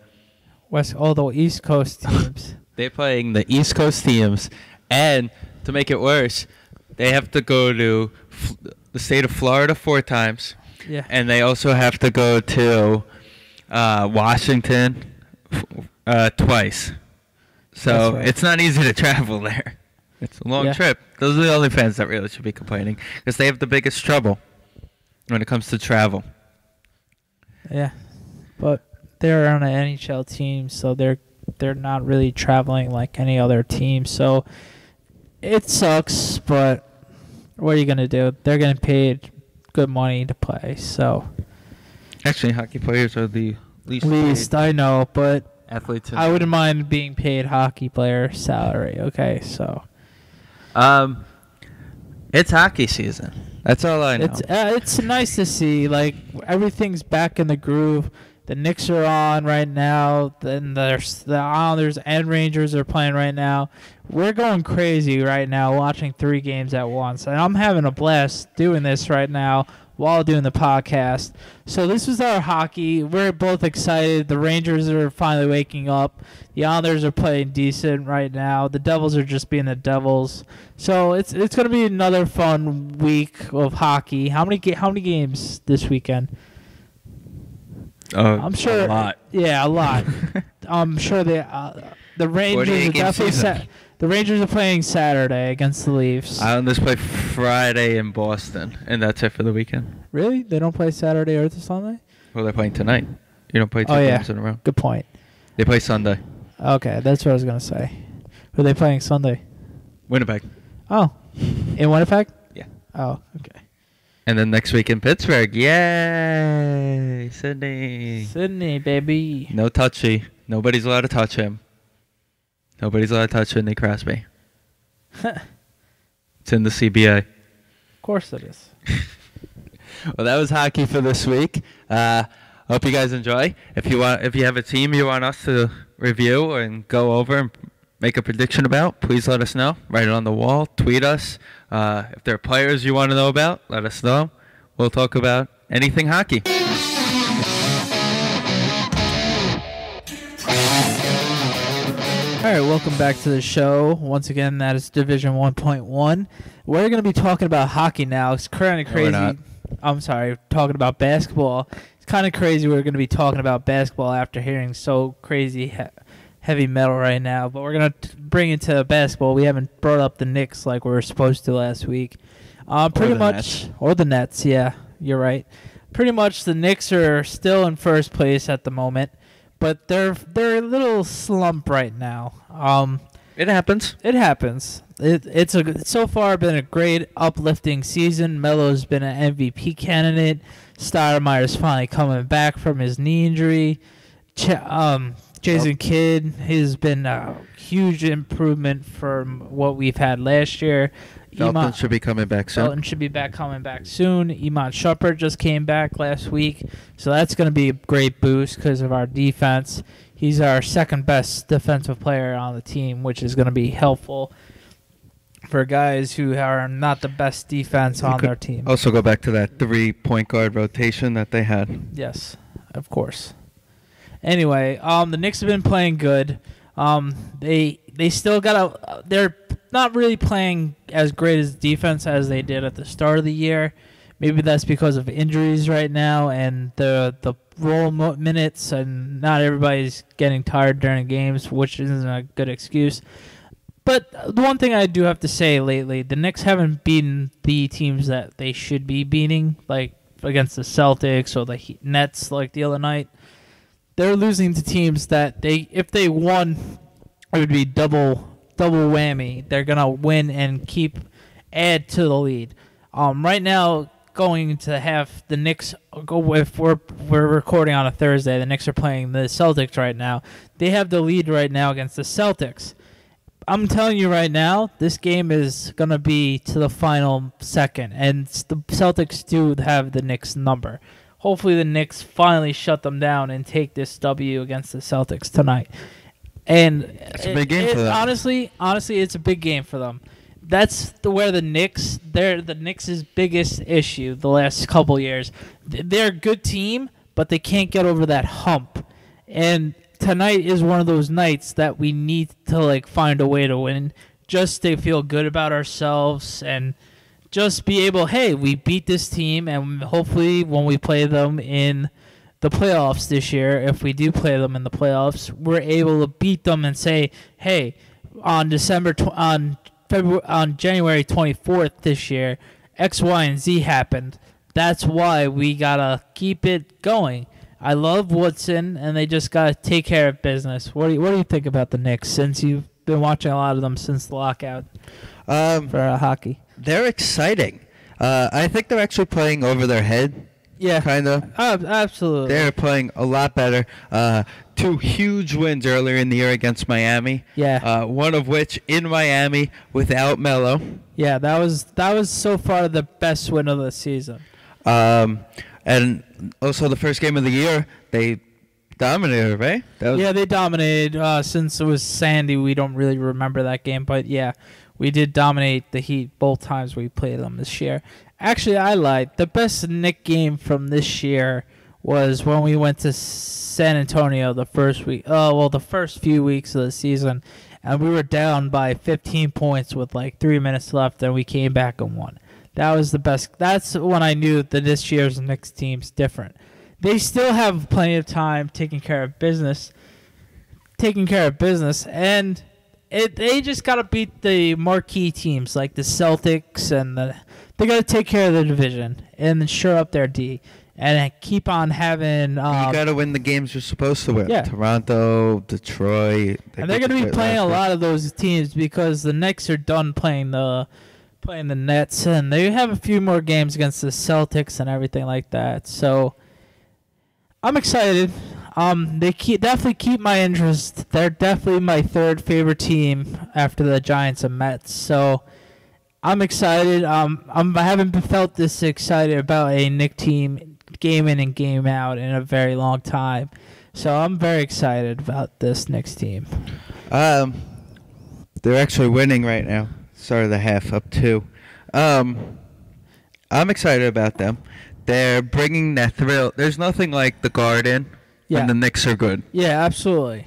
B: The East Coast teams.
A: They're playing the East Coast teams, and to make it worse, they have to go to the state of Florida 4 times.
B: Yeah.
A: And they also have to go to Washington twice. So
B: right.
A: It's not easy to travel there. It's a long trip. Those are the only fans that really should be complaining because they have the biggest trouble when it comes to travel.
B: Yeah. But they're on an NHL team, so they're not really traveling like any other team. So it sucks, but what are you going to do? They're getting paid good money to play. So
A: Actually, hockey players are the least paid
B: I know, but
A: athletes.
B: I wouldn't mind being paid hockey player salary. Okay, so
A: it's hockey season. That's all I know.
B: It's nice to see like everything's back in the groove. The Knicks are on right now. Then the Islanders and Rangers are playing right now. We're going crazy right now watching 3 games at once. And I'm having a blast doing this right now while doing the podcast. So this was our hockey. We're both excited. The Rangers are finally waking up. The Islanders are playing decent right now. The Devils are just being the Devils. So it's going to be another fun week of hockey. How many games this weekend? I'm sure
A: a lot.
B: Yeah, a lot. I'm sure the Rangers are definitely the Rangers are playing Saturday against the Leafs.
A: Islanders play Friday in Boston, and that's it for the weekend.
B: Really? They don't play Saturday or Sunday?
A: Well, they're playing tonight. You don't play 2 games in a row.
B: Good point.
A: They play Sunday.
B: Okay, that's what I was gonna say. Who are they playing Sunday?
A: Winnipeg.
B: Oh, in Winnipeg?
A: Yeah.
B: Oh, okay.
A: And then next week in Pittsburgh. Yay!
B: Sydney, baby.
A: No touchy. Nobody's allowed to touch him. Nobody's allowed to touch Sidney Crosby. It's in the CBA.
B: Of course it is.
A: Well, that was hockey for this week. Hope you guys enjoy. If you have a team you want us to review and go over and make a prediction about, please let us know. Write it on the wall. Tweet us. If there are players you want to know about, let us know. We'll talk about anything hockey.
B: All right, welcome back to the show. Once again, that is Division 1.1. We're going to be talking about hockey now. It's kind of crazy.
A: No, we're not.
B: I'm sorry, talking about basketball. It's kind of crazy we're going to be talking about basketball after hearing so crazy heavy metal right now. But we're going to bring it to basketball. We haven't brought up the Knicks like we were supposed to last week. Pretty much. Or the Nets, yeah, you're right. Pretty much the Knicks are still in first place at the moment. But they're a little slump right now.
A: It happens.
B: It happens. It's so far been a great uplifting season. Melo's been an MVP candidate. Stoudemire's finally coming back from his knee injury. Jason Kidd has been a huge improvement from what we've had last year.
A: Felton should be coming back soon.
B: Felton should be coming back soon. Iman Shumpert just came back last week, so that's going to be a great boost because of our defense. He's our second best defensive player on the team, which is going to be helpful. for guys who are not the best defense on
A: could
B: their team.
A: Also go back to that 3-point guard rotation that they had.
B: Yes, of course. Anyway, the Knicks have been playing good. They still got they're not really playing as great as defense as they did at the start of the year. Maybe that's because of injuries right now and the role minutes, and not everybody's getting tired during games, which isn't a good excuse. But the one thing I do have to say lately, the Knicks haven't beaten the teams that they should be beating, like against the Celtics or the Nets, like the other night. They're losing to teams that if they won, it would be double whammy. They're gonna win and add to the lead. Right now, going into half, the Knicks if we're recording on a Thursday, the Knicks are playing the Celtics right now. They have the lead right now against the Celtics. I'm telling you right now, this game is gonna be to the final second, and the Celtics do have the Knicks number. Hopefully the Knicks finally shut them down and take this W against the Celtics tonight. And
A: it's a big game for them.
B: Honestly, it's a big game for them. That's where the Knicks, they're the Knicks' biggest issue the last couple years. They're a good team, but they can't get over that hump. And tonight is one of those nights that we need to find a way to win, just to feel good about ourselves and just be able, hey, we beat this team, and hopefully when we play them in the playoffs this year, if we do play them in the playoffs, we're able to beat them and say, hey, on January 24th this year, X, Y, and Z happened. That's why we gotta keep it going. I love Woodson, and they just gotta take care of business. What do you think about the Knicks, since you've been watching a lot of them since the lockout for hockey?
A: They're exciting. I think they're actually playing over their head.
B: Yeah,
A: kind of.
B: Absolutely.
A: They're playing a lot better. 2 huge wins earlier in the year against Miami.
B: Yeah.
A: One of which in Miami without Melo.
B: Yeah, that was so far the best win of the season.
A: And also the first game of the year, they dominated, right?
B: They dominated. Since it was Sandy, we don't really remember that game, but yeah, we did dominate the Heat both times we played them this year. Actually, I lied. The best Knick game from this year was when we went to San Antonio the first week. The first few weeks of the season, and we were down by 15 points with 3 minutes left, and we came back and won. That was the best. That's when I knew that this year's Knicks team's different. They still have plenty of time taking care of business, and they just got to beat the marquee teams like the Celtics, and they got to take care of the division and shore up their D and keep on having. You
A: got to win the games you're supposed to win.
B: Yeah.
A: Toronto, Detroit.
B: And they're going to be playing a lot of those teams because the Knicks are done playing the Nets, and they have a few more games against the Celtics and everything like that. So I'm excited. They definitely keep my interest. They're definitely my third favorite team after the Giants and Mets. So I'm excited. I haven't felt this excited about a Knick team game in and game out in a very long time. So I'm very excited about this Knicks team.
A: They're actually winning right now. Start of the half, up 2. I'm excited about them. They're bringing that thrill. There's nothing like the Garden when the Knicks are good.
B: Yeah, absolutely.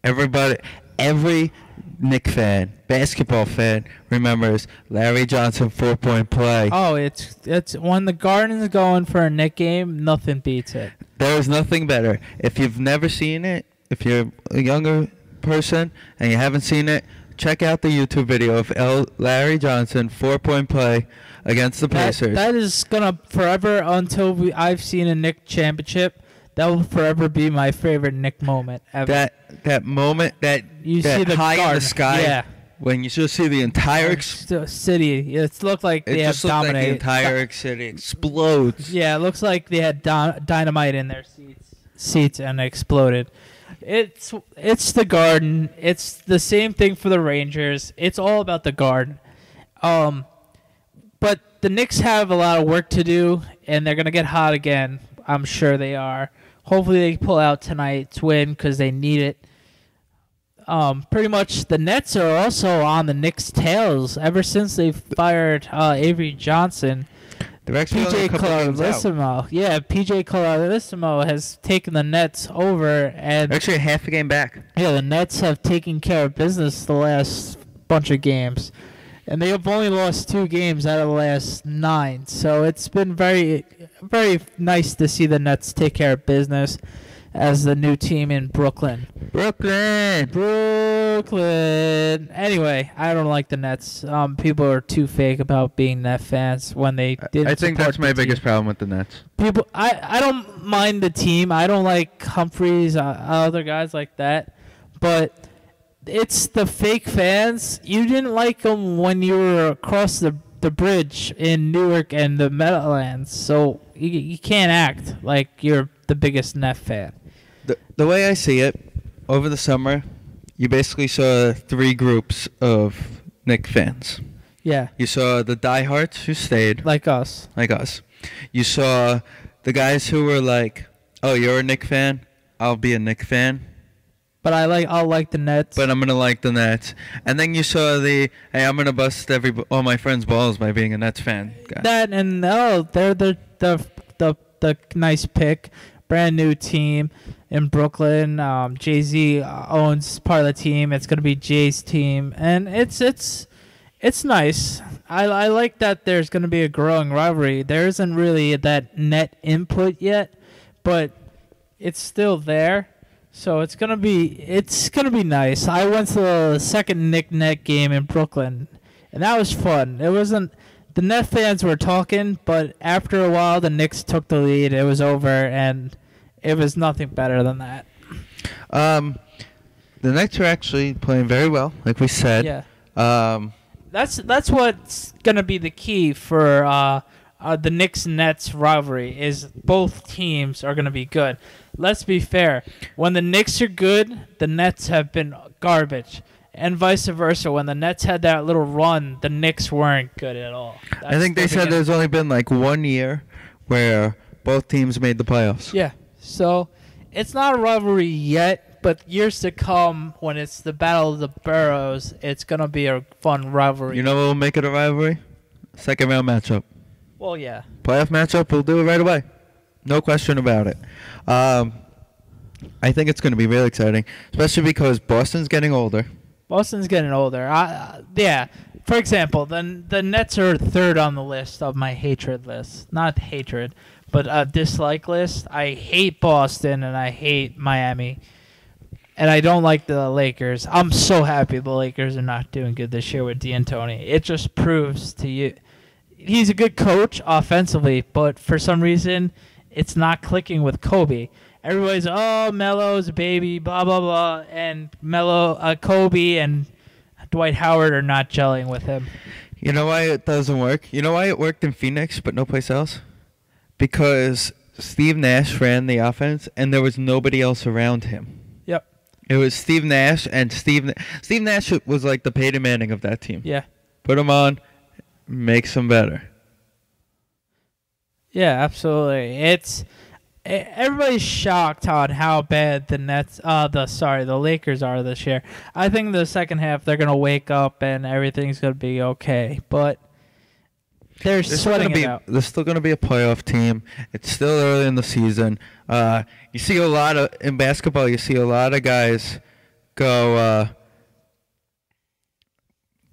A: Every Knick fan, basketball fan, remembers Larry Johnson 4-point play.
B: Oh, it's when the Garden's going for a Knick game, nothing beats it.
A: There is nothing better. If you've never seen it, if you're a younger person and you haven't seen it, check out the YouTube video of Larry Johnson 4-point play against the Pacers.
B: That is gonna forever until I've seen a Knick championship. That will forever be my favorite Knick moment ever.
A: That moment that
B: you see the
A: high
B: Garden.
A: in the sky, when you just see the entire
B: city. It looked like they had dominated.
A: Like the entire city explodes.
B: Yeah, it looks like they had dynamite in their seats and exploded. It's the Garden. It's the same thing for the Rangers. It's all about the Garden. But the Knicks have a lot of work to do, and they're gonna get hot again. I'm sure they are. Hopefully they pull out tonight's win because they need it. Pretty much the Nets are also on the Knicks' tails ever since they fired Avery Johnson.
A: They're actually only a
B: PJ
A: couple games out.
B: Clarissimo. Yeah, PJ Clarissimo has taken the Nets over, and
A: They're actually half a game back.
B: yeah, the Nets have taken care of business the last bunch of games. And they have only lost 2 games out of the last 9. So it's been very, very nice to see the Nets take care of business as the new team in Brooklyn.
A: Brooklyn.
B: Anyway, I don't like the Nets. People are too fake about being Net fans when they didn't
A: I think
B: support
A: that's my
B: the team.
A: biggest problem with the Nets.
B: People, I don't mind the team. I don't like Humphreys, other guys like that. But it's the fake fans. You didn't like them when you were across the bridge in Newark and the Meadowlands. So you can't act like you're the biggest Net fan.
A: The way I see it, over the summer, you basically saw 3 groups of Knicks fans.
B: Yeah,
A: You saw the diehards who stayed,
B: like us.
A: like us. You saw the guys who were like, "Oh, you're a Knicks fan? I'll be a Knicks fan,
B: But I'll like the Nets.
A: but I'm gonna like the Nets." And then you saw the, "Hey, I'm gonna bust all my friends' balls by being a Nets fan." Guy.
B: That and they're the nice pick, brand new team in Brooklyn. Jay-Z owns part of the team. It's gonna be Jay's team, and it's nice. I like that there's gonna be a growing rivalry. There isn't really that net input yet, but it's still there. So it's gonna be nice. I went to the second Knick Net game in Brooklyn, and that was fun. It wasn't. The Net fans were talking, but after a while, the Knicks took the lead. It was over, and it was nothing better than that.
A: The Knicks are actually playing very well, like we said.
B: Yeah,
A: Um,
B: that's what's gonna be the key for the Knicks-Nets rivalry. Is both teams are gonna be good. Let's be fair. When the Knicks are good, the Nets have been garbage. And vice versa. When the Nets had that little run, the Knicks weren't good at all.
A: I think they said there's only been like 1 year where both teams made the playoffs.
B: Yeah. So it's not a rivalry yet, but years to come, when it's the Battle of the Boroughs, it's going to be a fun rivalry.
A: You know what will make it a rivalry? Second round matchup.
B: Well, yeah.
A: Playoff matchup, we'll do it right away. No question about it. I think it's going to be really exciting, especially because Boston's getting older.
B: Boston's getting older. Yeah. For example, the Nets are third on the list of my hatred list. Not hatred, but dislike list. I hate Boston and I hate Miami. And I don't like the Lakers. I'm so happy the Lakers are not doing good this year with D'Antoni. It just proves to you. He's a good coach offensively, but for some reason, it's not clicking with Kobe. Everybody's, oh, Melo's a baby, blah, blah, blah. And Kobe and Dwight Howard are not gelling with him.
A: You know why it doesn't work? You know why it worked in Phoenix but no place else? Because Steve Nash ran the offense and there was nobody else around him.
B: Yep.
A: It was Steve Nash, and Steve Nash was like the Peyton Manning of that team.
B: Yeah.
A: Put him on, makes them better.
B: Yeah, absolutely. Everybody's shocked on how bad the Lakers are this year. I think the second half they're gonna wake up and everything's gonna be okay. But they're sweating it out.
A: They're still gonna be a playoff team. It's still early in the season. You see a lot of in basketball. You see a lot of guys go.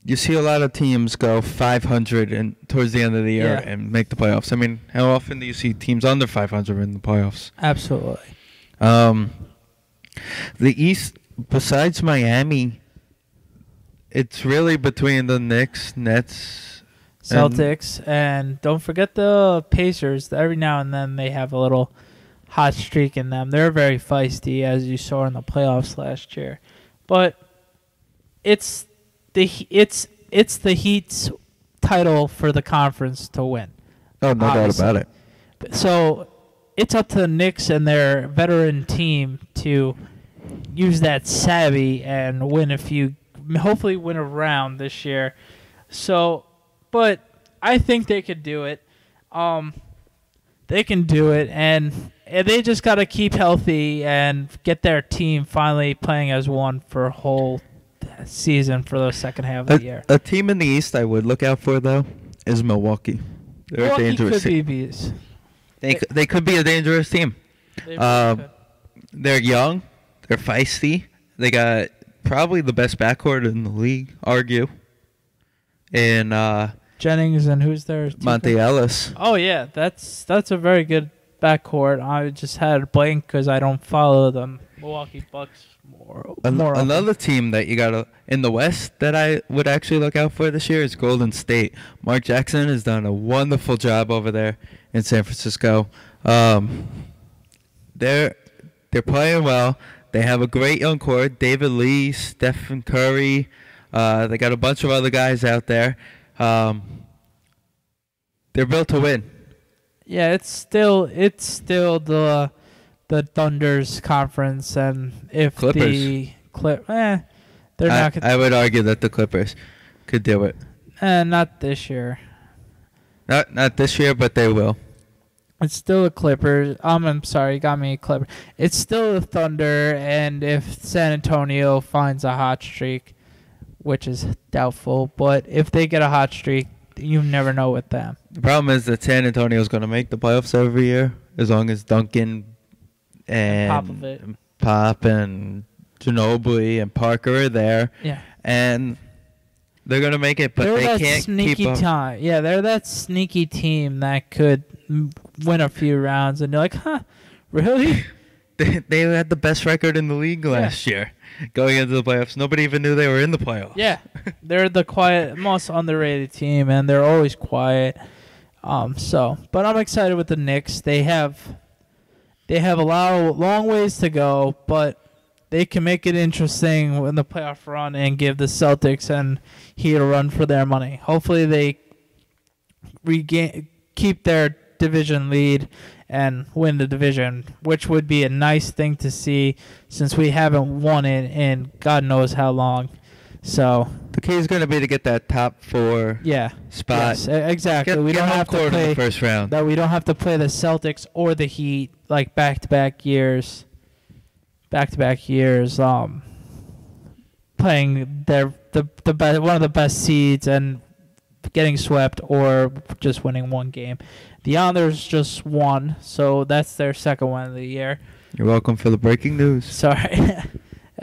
A: You see a lot of teams go 500 and towards the end of the year and make the playoffs. I mean, how often do you see teams under 500 in the playoffs?
B: Absolutely.
A: The East, besides Miami, it's really between the Knicks, Nets,
B: Celtics, and don't forget the Pacers. Every now and then they have a little hot streak in them. They're very feisty, as you saw in the playoffs last year. But it's the Heat's title for the conference to win.
A: Oh, no doubt about it.
B: So it's up to the Knicks and their veteran team to use that savvy and hopefully win a round this year. So, but I think they could do it. They can do it, and they just got to keep healthy and get their team finally playing as one for a whole season for the second half of the year.
A: A team in the East I would look out for, though, is Milwaukee. They're a dangerous team. They could be a dangerous team. They're young. They're feisty. They got probably the best backcourt in the league, argue. And
B: Jennings and who's there?
A: Monte Ellis.
B: Oh, yeah. That's a very good backcourt. I just had a blank because I don't follow the Milwaukee Bucks more.
A: Another team that you got to in the West that I would actually look out for this year is Golden State. Mark Jackson has done a wonderful job over there in San Francisco. They're playing well. They have a great young core. David Lee, Stephen Curry. They got a bunch of other guys out there. They're built to win.
B: Yeah, it's still the Thunder's conference, and if
A: Clippers.
B: They're not.
A: I would argue that the Clippers could do it.
B: Not this year.
A: Not this year, but they will.
B: It's still the Clippers. I'm sorry, you got me a Clipper. It's still the Thunder, and if San Antonio finds a hot streak, which is doubtful, but if they get a hot streak, you never know with them.
A: The problem is that San Antonio is going to make the playoffs every year as long as Duncan and Pop and Ginobili and Parker are there.
B: Yeah.
A: And they're going to make it, but they can't keep up.
B: Yeah, they're that sneaky team that could win a few rounds, and you're like, huh, really?
A: They had the best record in the league last year going into the playoffs. Nobody even knew they were in the playoffs.
B: Yeah, they're the quiet, most underrated team, and they're always quiet. But I'm excited with the Knicks. They have a long ways to go, but they can make it interesting in the playoff run and give the Celtics and Heat a run for their money. Hopefully they keep their division lead and win the division, which would be a nice thing to see since we haven't won it in God knows how long. So
A: the key is going to be to get that top 4 spot.
B: Yes, exactly. We don't have to play
A: in the first round.
B: That we don't have to play the Celtics or the Heat like back-to-back years. Playing one of the best seeds and getting swept or just winning one game. The Islanders just won, so that's their second one of the year.
A: You're welcome for the breaking news.
B: Sorry.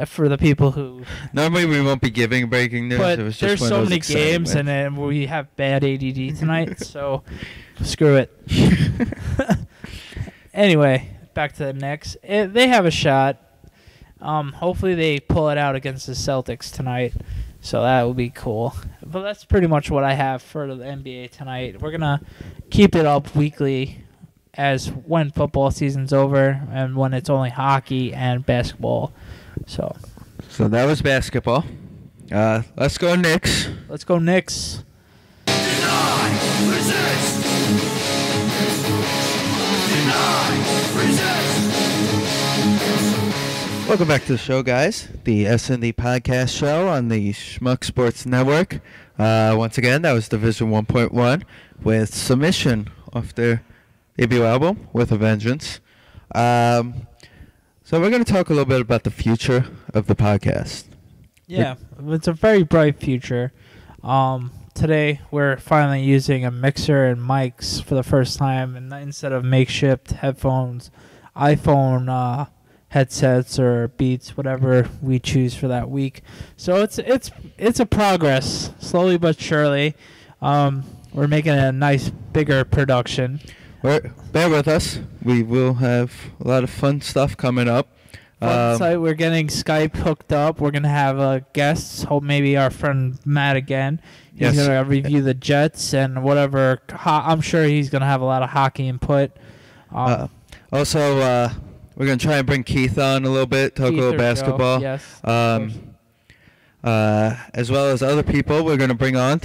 B: For the people who...
A: Normally we won't be giving breaking news.
B: But
A: it was
B: there's
A: just
B: so many games, and then we have bad ADD tonight, so screw it. Anyway, back to the Knicks. They have a shot. Hopefully they pull it out against the Celtics tonight, so that will be cool. But that's pretty much what I have for the NBA tonight. We're going to keep it up weekly as when football season's over and when it's only hockey and basketball. So
A: that was basketball. Let's go Knicks.
B: Let's go Knicks.
C: Deny, resist. Deny, resist.
A: Welcome back to the show, guys. The Sndpodcast show on the Schmuck Sports Network. Once again, that was Division 1.1 with Submission off their debut album, With a Vengeance. So we're going to talk a little bit about the future of the podcast.
B: Yeah, it's a very bright future. Today we're finally using a mixer and mics for the first time, and instead of makeshift headphones, iPhone headsets or Beats, whatever we choose for that week. So it's a progress, slowly but surely. We're making a nice, bigger production.
A: Bear with us. We will have a lot of fun stuff coming up.
B: We're getting Skype hooked up. We're going to have guests. Hope maybe our friend Matt again. He's going to review the Jets and whatever. I'm sure he's going to have a lot of hockey input.
A: Also, we're going to try and bring Keith on a little bit, talk a little basketball.
B: Joe, yes.
A: As well as other people we're going to bring on.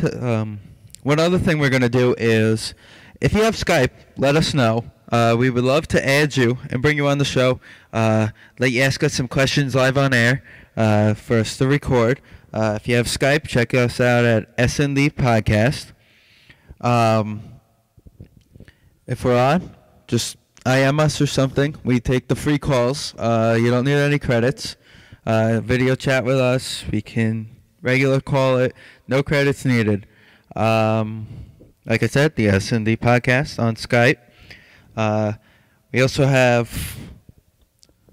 A: One other thing we're going to do is, if you have Skype, let us know. We would love to add you and bring you on the show. Let you ask us some questions live on air for us to record. If you have Skype, check us out at Sndpodcast. If we're on, just IM us or something. We take the free calls. You don't need any credits. Video chat with us. We can regular call it. No credits needed. Like I said, the Sndpodcast on Skype. We also have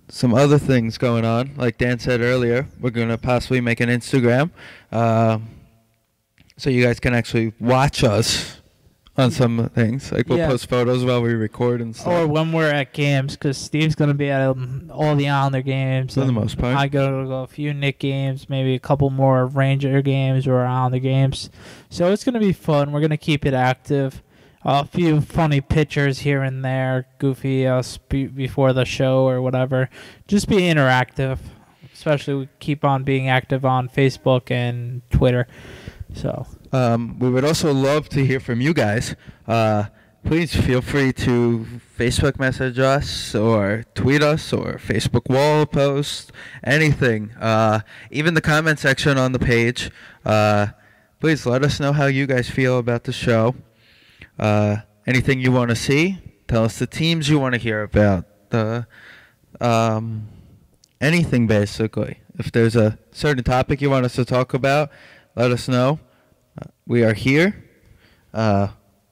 A: some other things going on. Like Dan said earlier, we're going to possibly make an Instagram so you guys can actually watch us on some things. Like we'll post photos while we record and stuff.
B: Or when we're at games, because Steve's going to be at all the Islander games.
A: For the most part.
B: I go to a few Nick games, maybe a couple more Ranger games or Islander games. So it's going to be fun. We're going to keep it active. A few funny pictures here and there, goofy before the show or whatever. Just be interactive. Especially we keep on being active on Facebook and Twitter. So
A: we would also love to hear from you guys. Please feel free to Facebook message us or tweet us or Facebook wall post, anything. Even the comment section on the page. Please let us know how you guys feel about the show. Anything you want to see. Tell us the teams you want to hear about. Anything basically. If there's a certain topic you want us to talk about, let us know. We are here. We're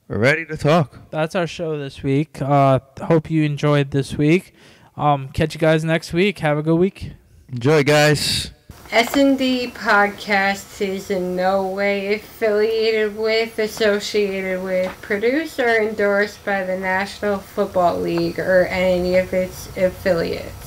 A: ready to talk.
B: That's our show this week. Hope you enjoyed this week. Catch you guys next week. Have a good week.
A: Enjoy, guys.
D: Sndpodcast is in no way affiliated with, associated with, produced, or endorsed by the National Football League or any of its affiliates.